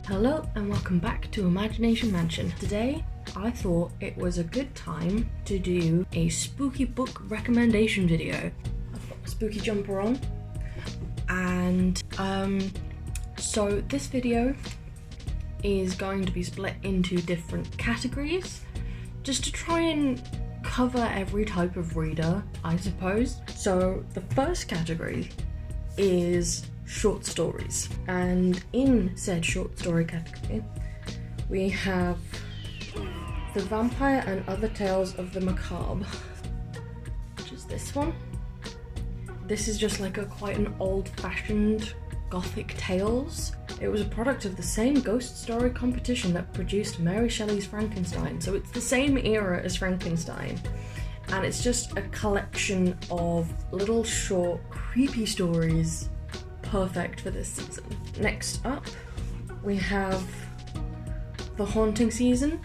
Hello and welcome back to Imagination Mansion. Today I thought it was a good time to do a spooky book recommendation video. I've got my spooky jumper on and so this video is going to be split into different categories just to try and cover every type of reader, I suppose. So the first category is short stories, and in said short story category we have The Vampire and Other Tales of the Macabre, which is this one. This is just like quite an old-fashioned gothic tales. It was a product of the same ghost story competition that produced Mary Shelley's Frankenstein, so it's the same era as Frankenstein, and it's just a collection of little short creepy stories perfect for this season. Next up we have The Haunting Season.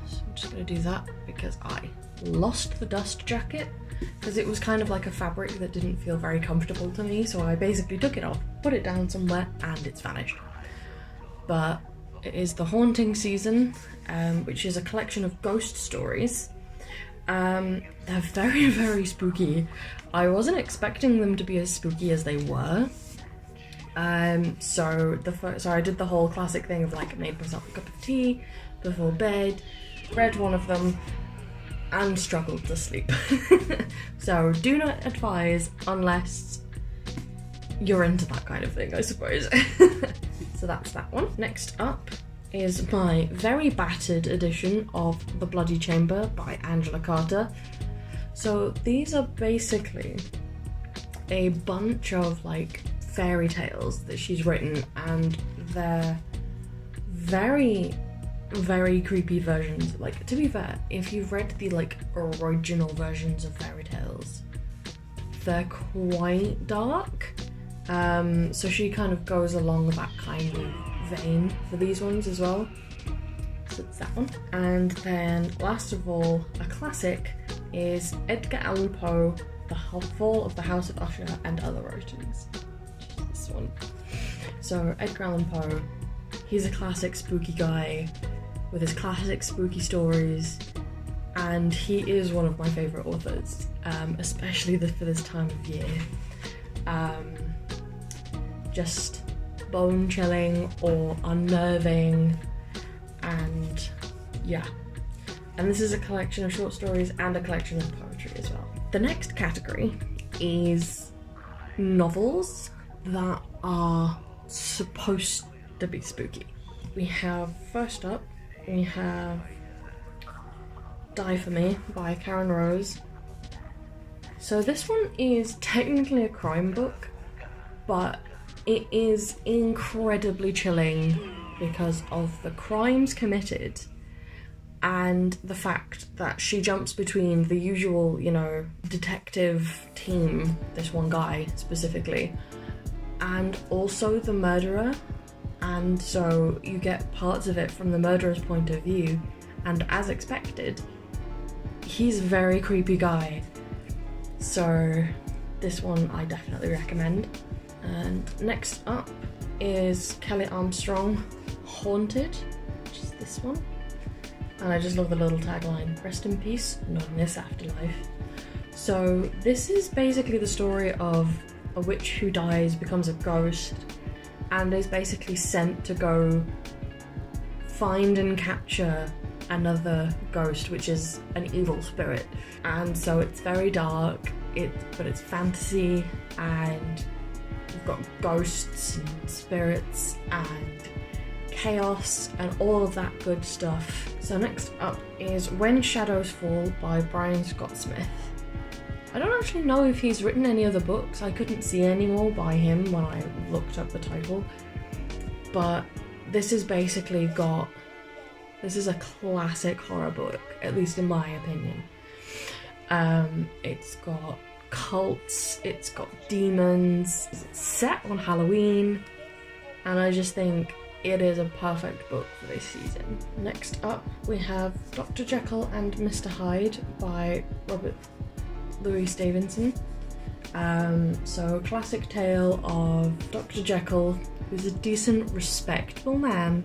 So I'm just going to do that because I lost the dust jacket because it was kind of like a fabric that didn't feel very comfortable to me, so I basically took it off, put it down somewhere, and it's vanished. But it is The Haunting Season, which is a collection of ghost stories. They're very, very spooky. I wasn't expecting them to be as spooky as they were. So I did the whole classic thing of like made myself a cup of tea before bed, read one of them, and struggled to sleep. So do not advise unless you're into that kind of thing, I suppose. So that's that one. Next up is my very battered edition of The Bloody Chamber by Angela Carter. So these are basically a bunch of like fairy tales that she's written, and they're very, very creepy versions. Like, to be fair, if you've read the like original versions of fairy tales, they're quite dark. So she kind of goes along that kind of vein for these ones as well. So it's that one. And then last of all, a classic is Edgar Allan Poe, The Fall of the House of Usher and Other Writings. This one. So Edgar Allan Poe, he's a classic spooky guy with his classic spooky stories, and he is one of my favourite authors, especially for this time of year. Just bone-chilling or unnerving, and yeah. And this is a collection of short stories and a collection of poetry as well. The next category is novels that are supposed to be spooky. We have, first up, we have Die For Me by Karen Rose. So this one is technically a crime book, but it is incredibly chilling because of the crimes committed and the fact that she jumps between the usual, detective team, this one guy specifically, and also the murderer. And so you get parts of it from the murderer's point of view, and as expected, he's a very creepy guy. So this one I definitely recommend. And next up is Kelly Armstrong, Haunted, which is this one. And I just love the little tagline, "Rest in peace, not in this afterlife." So this is basically the story of a witch who dies, becomes a ghost, and is basically sent to go find and capture another ghost, which is an evil spirit. And so it's very dark, but it's fantasy, and you've got ghosts and spirits and chaos and all of that good stuff. So next up is When Shadows Fall by Brian Scott Smith. I don't actually know if he's written any other books. I couldn't see any more by him when I looked up the title. But this is basically this is a classic horror book, at least in my opinion. It's got cults, it's got demons, it's set on Halloween, and I just think it is a perfect book for this season. Next up, we have Dr. Jekyll and Mr. Hyde by Robert Louis Stevenson. So a classic tale of Dr. Jekyll, who's a decent, respectable man,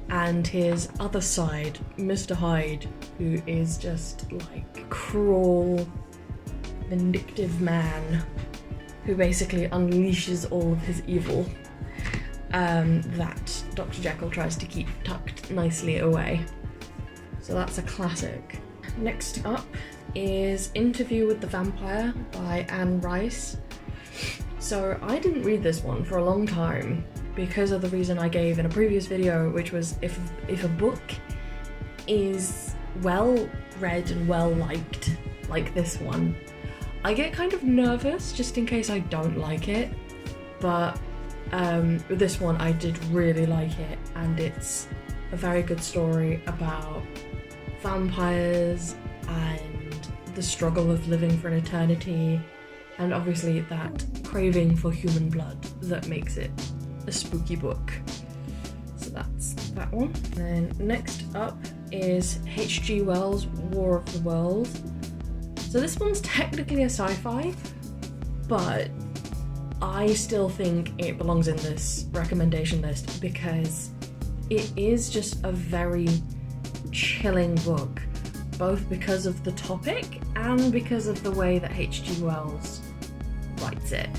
and his other side, Mr. Hyde, who is just like cruel, vindictive man who basically unleashes all of his evil that Dr. Jekyll tries to keep tucked nicely away. So that's a classic. Next up is Interview with the Vampire by Anne Rice. So I didn't read this one for a long time because of the reason I gave in a previous video, which was if a book is well read and well liked, like this one, I get kind of nervous just in case I don't like it. But with this one I did really like it, and it's a very good story about vampires and the struggle of living for an eternity, and obviously that craving for human blood that makes it a spooky book. So that's that one. And then next up is H.G. Wells' War of the Worlds. So this one's technically a sci-fi, but I still think it belongs in this recommendation list because it is just a very chilling book, both because of the topic and because of the way that H.G. Wells writes it.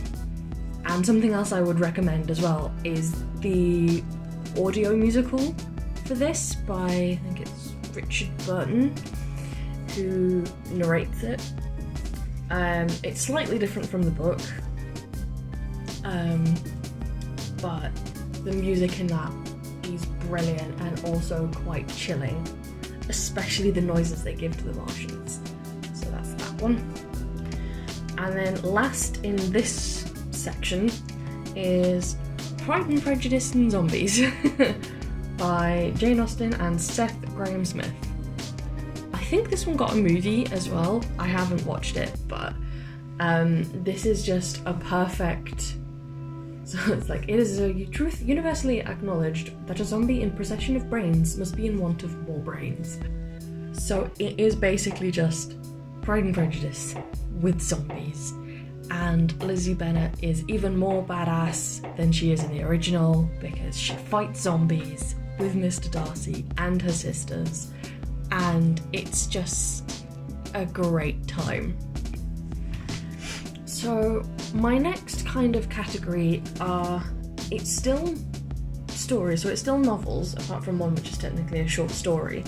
And something else I would recommend as well is the audio musical for this by, I think it's Richard Burton, who narrates it. It's slightly different from the book, but the music in that is brilliant and also quite chilling, especially the noises they give to the Martians. So that's that one. And then last in this section is Pride and Prejudice and Zombies by Jane Austen and Seth Grahame-Smith. I think this one got a movie as well. I haven't watched it, but this is just a perfect... So it's like, it is a truth universally acknowledged that a zombie in possession of brains must be in want of more brains. So it is basically just Pride and Prejudice with zombies. And Lizzie Bennet is even more badass than she is in the original because she fights zombies with Mr. Darcy and her sisters, and it's just a great time. So my next kind of category it's still stories, so it's still novels, apart from one which is technically a short story,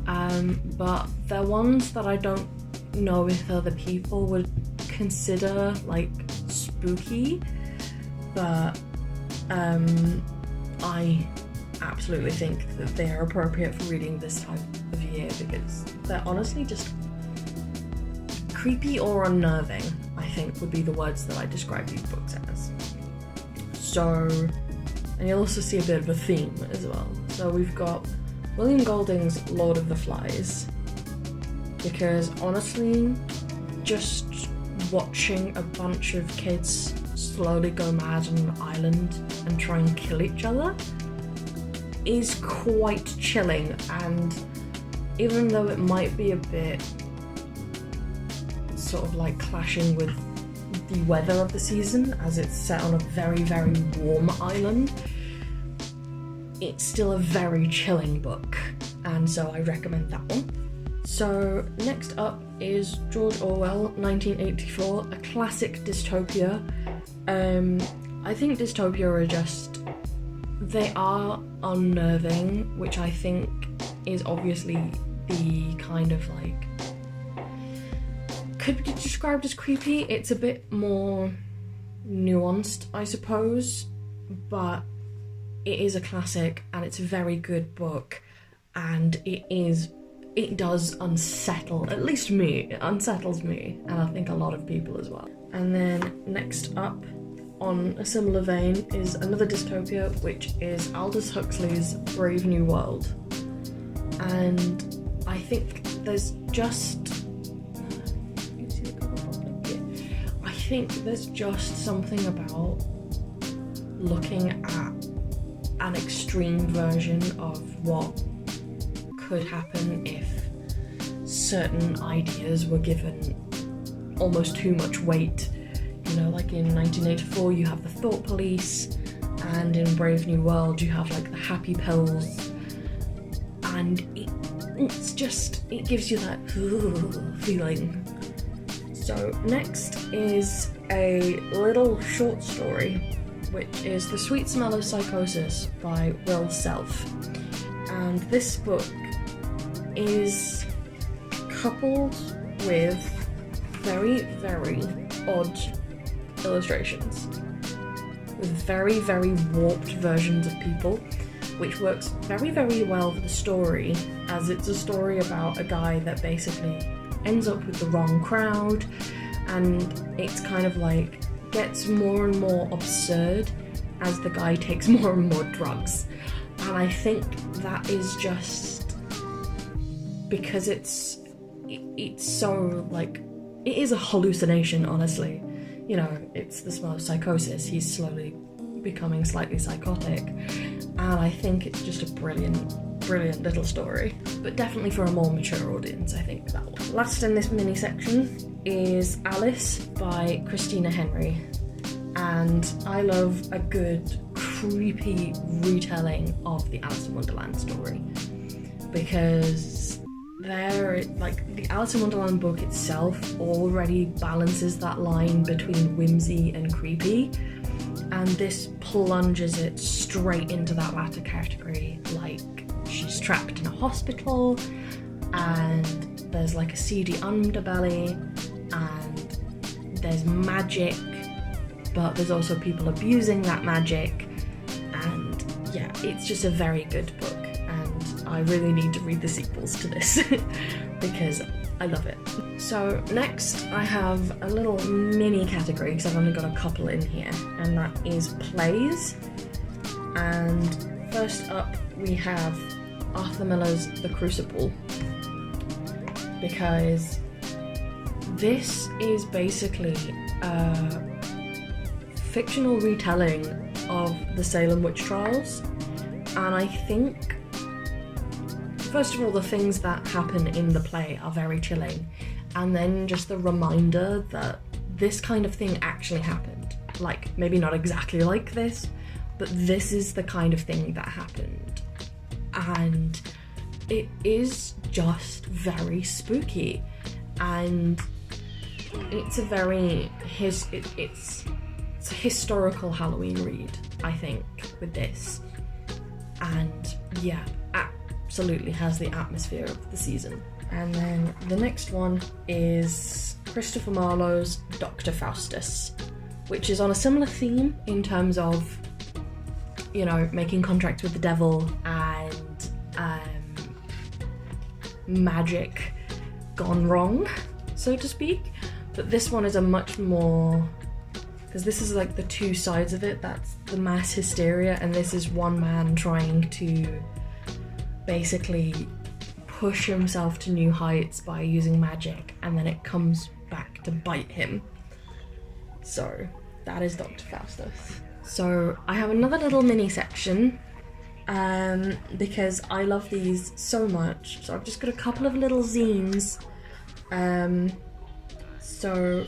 but they're ones that I don't know if other people would consider like spooky, but I absolutely think that they are appropriate for reading this time of year because they're honestly just creepy or unnerving, I think would be the words that I describe these books as. So, and you'll also see a bit of a theme as well. So we've got William Golding's Lord of the Flies, because honestly, just watching a bunch of kids slowly go mad on an island and try and kill each other is quite chilling, and even though it might be a bit sort of like clashing with the weather of the season as it's set on a very, very warm island, it's still a very chilling book, and so I recommend that one. So next up is George Orwell 1984, a classic dystopia. I think dystopia are just, they are unnerving, which I think is obviously the kind of like, could be described as creepy. It's a bit more nuanced, I suppose, but it is a classic and it's a very good book, and it does unsettle, at least me, it unsettles me, and I think a lot of people as well. And then next up, on a similar vein, is another dystopia, which is Aldous Huxley's Brave New World. And I think there's just... I think there's just something about looking at an extreme version of what could happen if certain ideas were given almost too much weight. You you know, like in 1984 you have the Thought Police, and in Brave New World you have like the Happy Pills, and it gives you that feeling. So next is a little short story, which is The Sweet Smell of Psychosis by Will Self. And this book is coupled with very, very odd illustrations, with very, very warped versions of people, which works very, very well for the story, as it's a story about a guy that basically ends up with the wrong crowd, and it's kind of like gets more and more absurd as the guy takes more and more drugs. And I think that is just because it's so like, it is a hallucination, honestly. You know, it's the smell of psychosis. He's slowly becoming slightly psychotic, and I think it's just a brilliant little story, but definitely for a more mature audience, I think that one. Last in this mini section is Alice by Christina Henry, and I love a good creepy retelling of the Alice in Wonderland story, because the Alice in Wonderland book itself already balances that line between whimsy and creepy, and this plunges it straight into that latter category. Like, she's trapped in a hospital, and there's like a seedy underbelly, and there's magic, but there's also people abusing that magic, and yeah, it's just a very good book, and I really need to read the sequels to this because I love it. So next I have a little mini category, because I've only got a couple in here, and that is plays. And first up we have Arthur Miller's The Crucible, because this is basically a fictional retelling of the Salem witch trials, and I think, first of all, the things that happen in the play are very chilling, and then just the reminder that this kind of thing actually happened. Like, maybe not exactly like this, but this is the kind of thing that happened. And it is just very spooky, and it's a very it's a historical Halloween read, I think, with this, and yeah, absolutely has the atmosphere of the season. And then the next one is Christopher Marlowe's Dr. Faustus, which is on a similar theme in terms of, you know, making contracts with the devil and magic gone wrong, so to speak. But this one is a much more, because this is like the two sides of it. That's the mass hysteria, and this is one man trying to basically push himself to new heights by using magic, and then it comes back to bite him. So that is Dr. Faustus. So I have another little mini section, because I love these so much. So I've just got a couple of little zines. So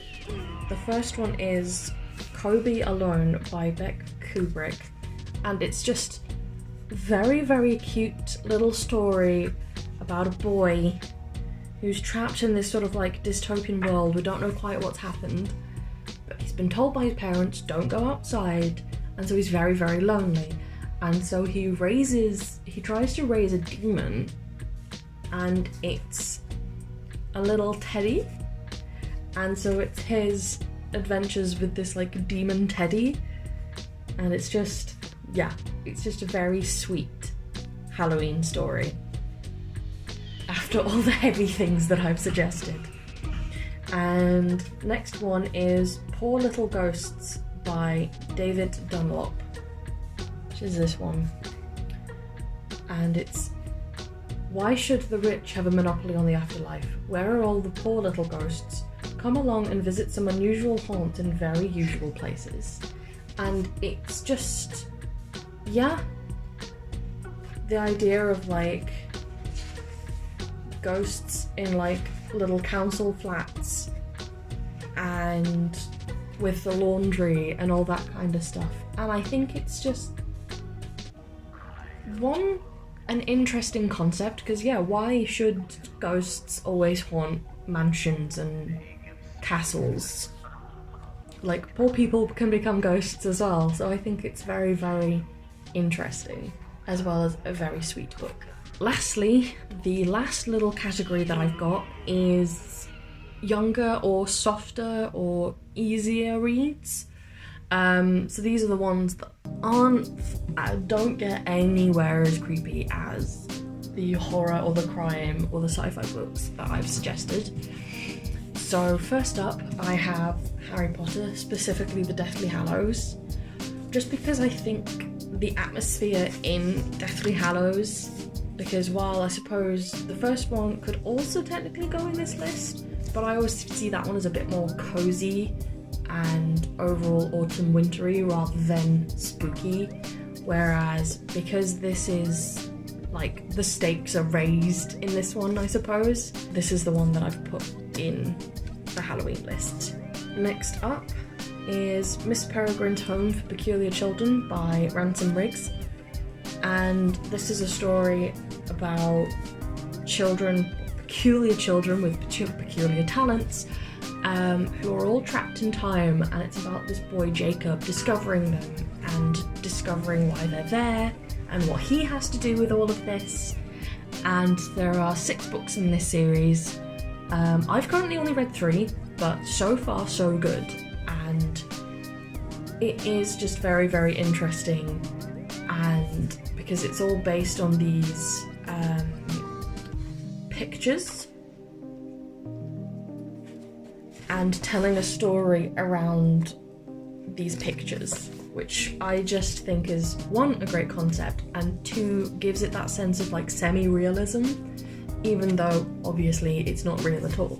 the first one is Kobe Alone by Beck Kubrick, and it's just very, very cute little story about a boy who's trapped in this sort of like dystopian world. We don't know quite what's happened, but he's been told by his parents, don't go outside, and so he's very, very lonely. And so he tries to raise a demon, and it's a little teddy, and so it's his adventures with this like demon teddy, and it's just a very sweet Halloween story after all the heavy things that I've suggested. And next one is Poor Little Ghosts by David Dunlop, which is this one, and it's, why should the rich have a monopoly on the afterlife? Where are all the poor little ghosts? Come along and visit some unusual haunts in very usual places. And it's just, yeah, the idea of like ghosts in like little council flats and with the laundry and all that kind of stuff. And I think it's just an interesting concept, because yeah, why should ghosts always haunt mansions and castles? Like, poor people can become ghosts as well, so I think it's very, very interesting, as well as a very sweet book. Lastly, the last little category that I've got is younger or softer or easier reads. So these are the ones that don't get anywhere as creepy as the horror or the crime or the sci-fi books that I've suggested. So first up, I have Harry Potter, specifically the Deathly Hallows, just because I think the atmosphere in Deathly Hallows, because while I suppose the first one could also technically go in this list, but I always see that one as a bit more cozy and overall autumn wintry rather than spooky, whereas because this is like the stakes are raised in this one, I suppose this is the one that I've put in the Halloween list. Next up is Miss Peregrine's Home for Peculiar Children by Ransom Riggs, and this is a story about peculiar children with peculiar talents who are all trapped in time, and it's about this boy Jacob discovering them and discovering why they're there and what he has to do with all of this. And there are 6 books in this series. I've currently only read 3, but so far so good, and it is just very, very interesting, and because it's all based on these pictures and telling a story around these pictures, which I just think is 1, a great concept, and 2, gives it that sense of like semi-realism, even though obviously it's not real at all.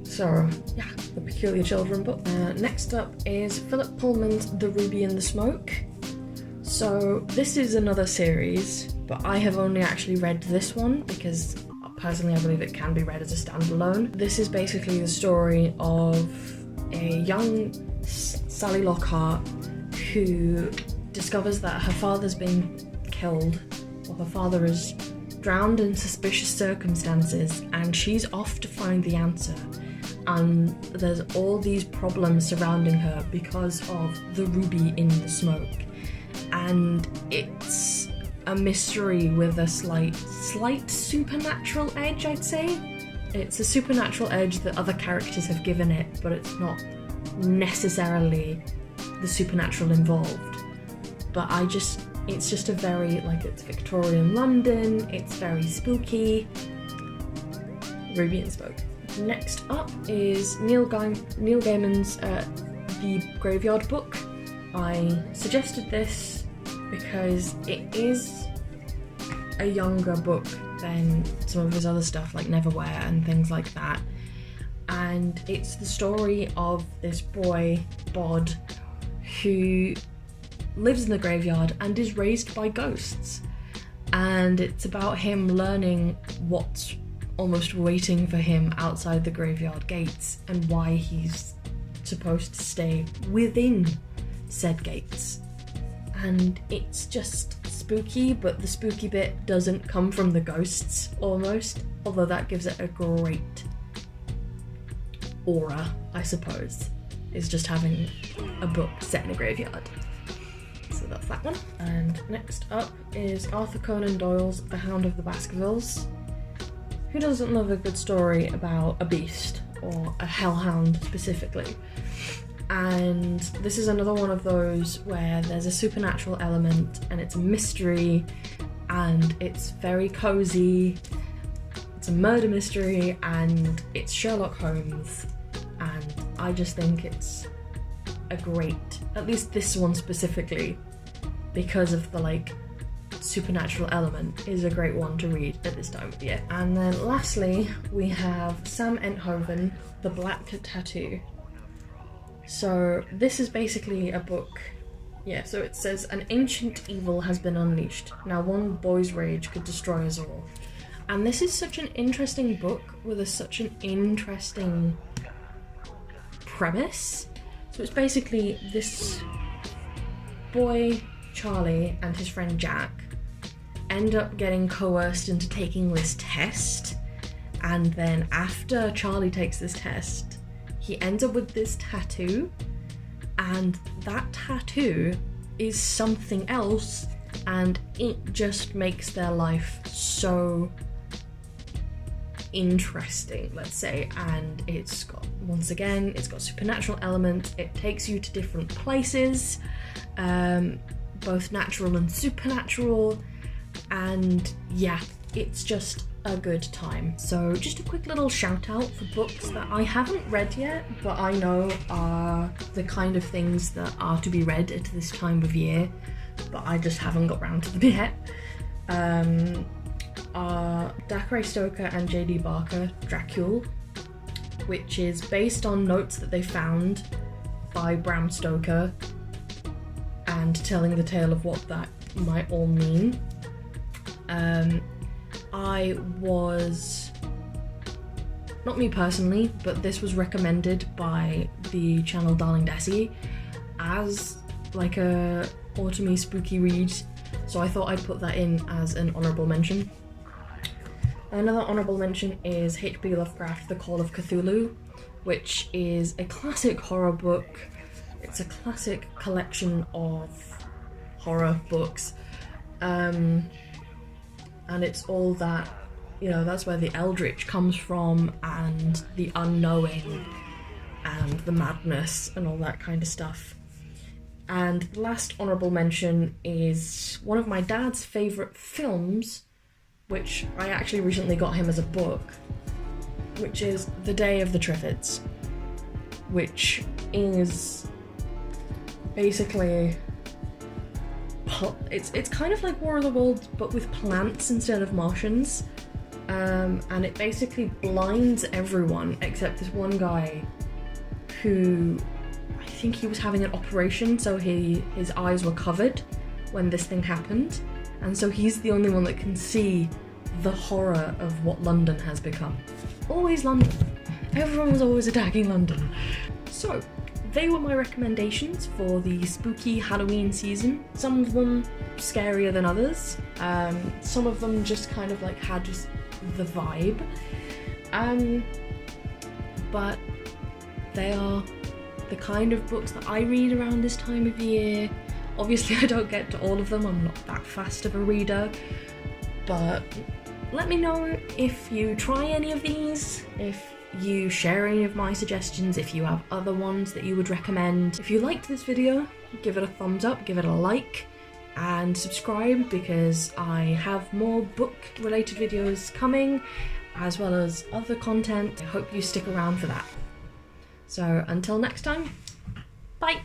So yeah, the Peculiar Children book. Next up is Philip Pullman's The Ruby and the Smoke. So this is another series, but I have only actually read this one because personally I believe it can be read as a standalone. This is basically the story of a young Sally Lockhart who discovers that her father's been killed, or her father is drowned in suspicious circumstances, and she's off to find the answer. And there's all these problems surrounding her because of the ruby in the smoke. And it's a mystery with a slight supernatural edge, I'd say. It's a supernatural edge that other characters have given it, but it's not necessarily the supernatural involved. But it's just a very, like, it's Victorian London, it's very spooky. Ruby and Smoke. Next up is Neil Gaiman's The Graveyard Book. I suggested this because it is a younger book than some of his other stuff like Neverwhere and things like that, and it's the story of this boy Bod who lives in the graveyard and is raised by ghosts, and it's about him learning what's almost waiting for him outside the graveyard gates and why he's supposed to stay within said gates. And it's just spooky, but the spooky bit doesn't come from the ghosts almost, although that gives it a great aura, I suppose, is just having a book set in a graveyard. So that's that one. And next up is Arthur Conan Doyle's The Hound of the Baskervilles. Who doesn't love a good story about a beast, or a hellhound specifically? And this is another one of those where there's a supernatural element and it's a mystery and it's very cozy. It's a murder mystery and it's Sherlock Holmes, and I just think it's a great, at least this one specifically, because of the like supernatural element, is a great one to read at this time of year. And then lastly we have Sam Enthoven, The Black Tattoo. So this is basically a book, so it says, an ancient evil has been unleashed. Now one boy's rage could destroy us all. And this is such an interesting book with such an interesting premise. So it's basically this boy, Charlie, and his friend Jack end up getting coerced into taking this test, and then after Charlie takes this test, he ends up with this tattoo, and that tattoo is something else, and it just makes their life so interesting, let's say. And it's got, once again, it's got supernatural elements. It takes you to different places, both natural and supernatural, and yeah, it's just a good time. So just a quick little shout out for books that I haven't read yet, but I know are the kind of things that are to be read at this time of year, but I just haven't got round to them yet. Are Dacre Stoker and J.D. Barker Dracule, which is based on notes that they found by Bram Stoker and telling the tale of what that might all mean. I was, not me personally, but this was recommended by the channel Darling Desi as like a autumny spooky read, so I thought I'd put that in as an honourable mention. Another honourable mention is H.P. Lovecraft, The Call of Cthulhu, which is a classic horror book. It's a classic collection of horror books, and it's all that, you know, that's where the eldritch comes from, and the unknowing, and the madness, and all that kind of stuff. And the last honourable mention is one of my dad's favourite films, which I actually recently got him as a book, which is The Day of the Triffids, which is basically, it's kind of like War of the Worlds but with plants instead of Martians, and it basically blinds everyone except this one guy who, I think he was having an operation, so his eyes were covered when this thing happened, and so he's the only one that can see the horror of what London has become. Always London. Everyone was always attacking London. So, they were my recommendations for the spooky Halloween season. Some of them scarier than others. Some of them just kind of like had just the vibe. But they are the kind of books that I read around this time of year. Obviously I don't get to all of them, I'm not that fast of a reader, but let me know if you try any of these, if you share any of my suggestions, if you have other ones that you would recommend. If you liked this video, give it a thumbs up, give it a like, and subscribe, because I have more book related videos coming, as well as other content. I hope you stick around for that. So until next time, bye!